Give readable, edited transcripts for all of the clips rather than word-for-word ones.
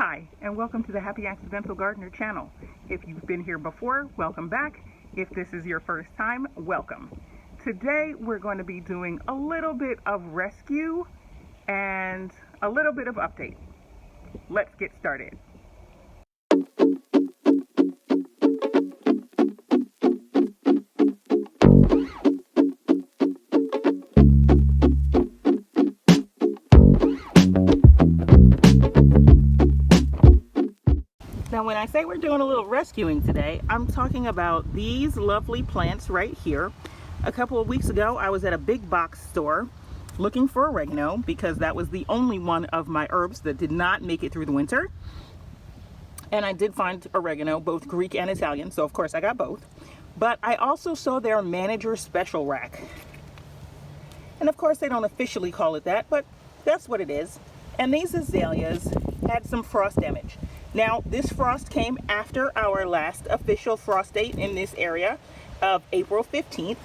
Hi, and welcome to the Happy Accidental Gardener channel. If you've been here before, welcome back. If this is your first time, welcome. Today we're going to be doing a little bit of rescue and a little bit of update. Let's get started. Now, when I say we're doing a little rescuing today, I'm talking about these lovely plants right here. A couple of weeks ago, I was at a big box store looking for oregano because that was the only one of my herbs that did not make it through the winter. And I did find oregano, both Greek and Italian, so of course I got both. But I also saw their manager special rack. And of course they don't officially call it that, but that's what it is. And these azaleas had some frost damage. Now, this frost came after our last official frost date in this area of April 15th.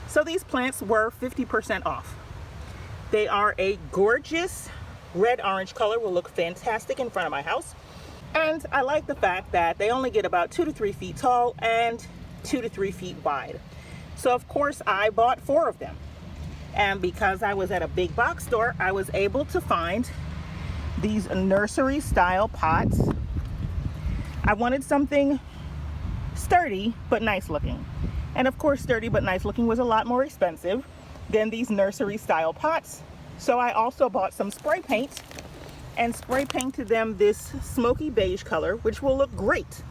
So these plants were 50% off. They are a gorgeous red-orange color, will look fantastic in front of my house. And I like the fact that they only get about 2 to 3 feet tall and 2 to 3 feet wide. So of course I bought 4 of them. And because I was at a big box store, I was able to find these nursery style pots. I wanted something sturdy but nice looking. And of course sturdy but nice looking was a lot more expensive than these nursery style pots. So I also bought some spray paint and spray painted them this smoky beige color, which will look great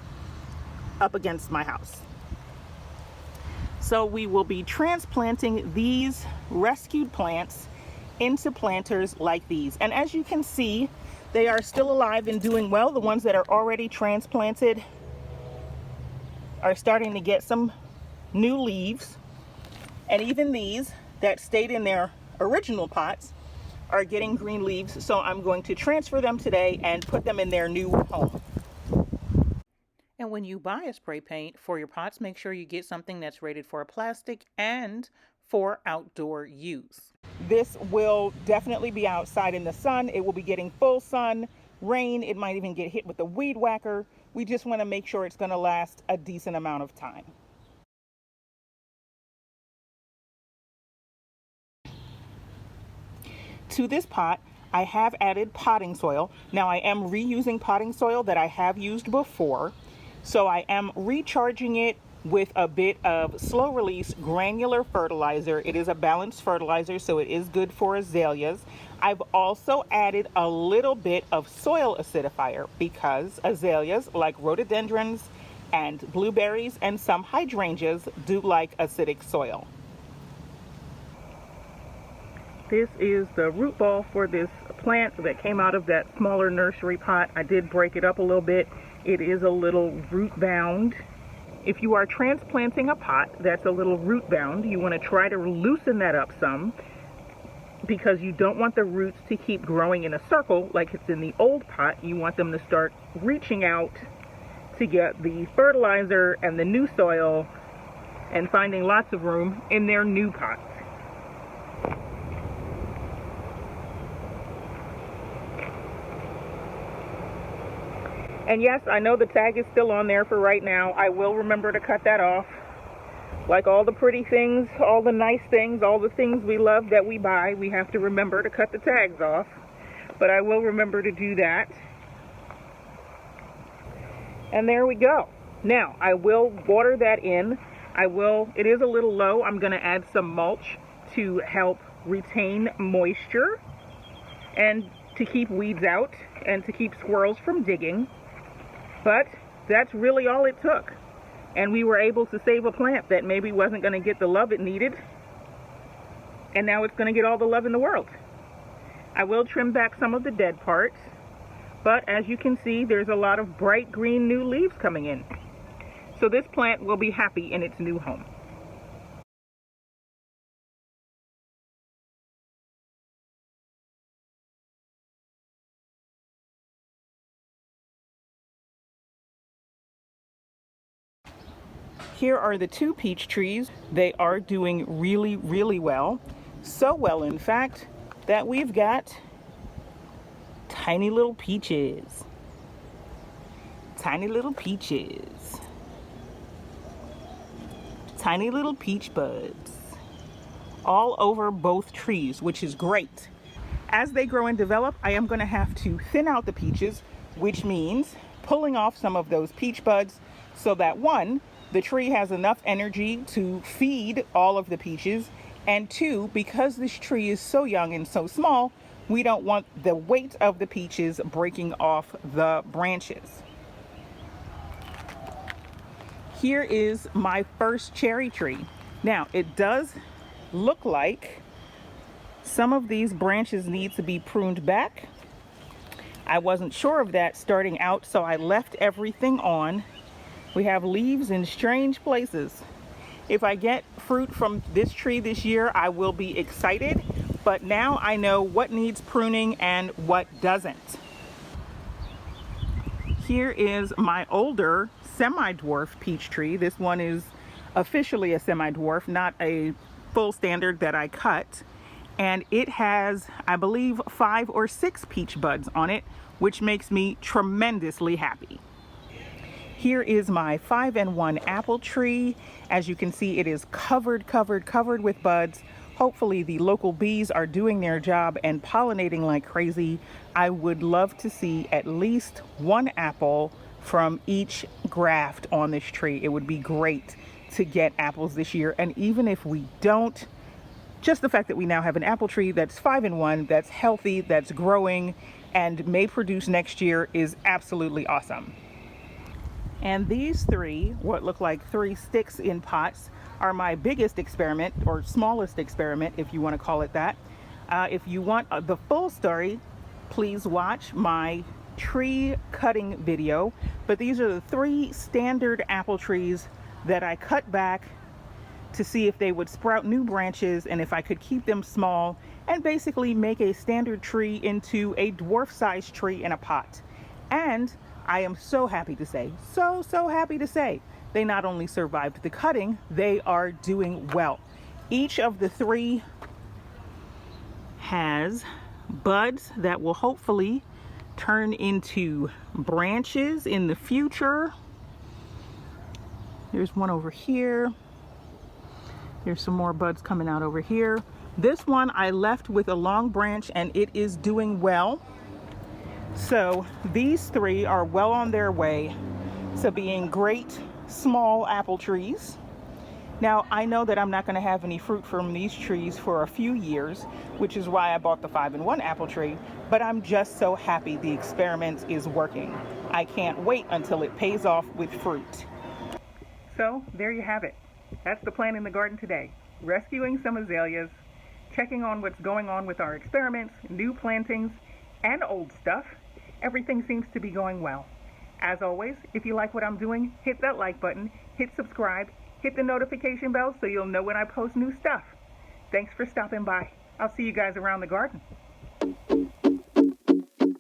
up against my house. So we will be transplanting these rescued plants into planters like these. And as you can see, they are still alive and doing well. The ones that are already transplanted are starting to get some new leaves. And even these that stayed in their original pots are getting green leaves. So I'm going to transfer them today and put them in their new home. And when you buy a spray paint for your pots, make sure you get something that's rated for plastic and for outdoor use. This will definitely be outside in the sun. It will be getting full sun, rain. It might even get hit with a weed whacker. We just want to make sure it's going to last a decent amount of time. To this pot, I have added potting soil. Now I am reusing potting soil that I have used before. So I am recharging it with a bit of slow release granular fertilizer. It is a balanced fertilizer, so it is good for azaleas. I've also added a little bit of soil acidifier because azaleas, like rhododendrons and blueberries and some hydrangeas, do like acidic soil. This is the root ball for this plant that came out of that smaller nursery pot. I did break it up a little bit. It is a little root bound. If you are transplanting a pot that's a little root bound, you want to try to loosen that up some because you don't want the roots to keep growing in a circle like it's in the old pot. You want them to start reaching out to get the fertilizer and the new soil and finding lots of room in their new pots. And yes, I know the tag is still on there for right now. I will remember to cut that off. Like all the pretty things, all the nice things, all the things we love that we buy, we have to remember to cut the tags off. But I will remember to do that. And there we go. Now, I will water that in. It is a little low. I'm going to add some mulch to help retain moisture and to keep weeds out and to keep squirrels from digging. But that's really all it took. And we were able to save a plant that maybe wasn't going to get the love it needed. And now it's going to get all the love in the world. I will trim back some of the dead parts. But as you can see, there's a lot of bright green new leaves coming in. So this plant will be happy in its new home. Here are the 2 peach trees. They are doing really, really well. So well, in fact, that we've got tiny little peaches. Tiny little peaches. Tiny little peach buds. All over both trees, which is great. As they grow and develop, I am going to have to thin out the peaches, which means pulling off some of those peach buds so that one, the tree has enough energy to feed all of the peaches, and two, because this tree is so young and so small, we don't want the weight of the peaches breaking off the branches. Here is my first cherry tree. Now, it does look like some of these branches need to be pruned back. I wasn't sure of that starting out, so I left everything on. We have leaves in strange places. If I get fruit from this tree this year, I will be excited, but now I know what needs pruning and what doesn't. Here is my older semi-dwarf peach tree. This one is officially a semi-dwarf, not a full standard that I cut. And it has, I believe, 5 or 6 peach buds on it, which makes me tremendously happy. Here is my 5-in-1 apple tree. As you can see, it is covered with buds. Hopefully the local bees are doing their job and pollinating like crazy. I would love to see at least one apple from each graft on this tree. It would be great to get apples this year. And even if we don't, just the fact that we now have an apple tree that's 5-in-1, that's healthy, that's growing, and may produce next year is absolutely awesome. And these three, what look like 3 sticks in pots, are my biggest experiment, or smallest experiment, if you want to call it that. If you want the full story, please watch my tree cutting video. But these are the 3 standard apple trees that I cut back to see if they would sprout new branches and if I could keep them small and basically make a standard tree into a dwarf-sized tree in a pot. And I am so happy to say, so happy to say, they not only survived the cutting, they are doing well. Each of the 3 has buds that will hopefully turn into branches in the future. There's one over here. There's some more buds coming out over here. This one I left with a long branch and it is doing well. So these 3 are well on their way to being great small apple trees. Now I know that I'm not going to have any fruit from these trees for a few years, which is why I bought the 5-in-1 apple tree, but I'm just so happy the experiment is working. I can't wait until it pays off with fruit. So there you have it. That's the plan in the garden today. Rescuing some azaleas, checking on what's going on with our experiments, new plantings, and old stuff. Everything seems to be going well. As always, if you like what I'm doing, hit that like button, hit subscribe, hit the notification bell so you'll know when I post new stuff. Thanks for stopping by. I'll see you guys around the garden.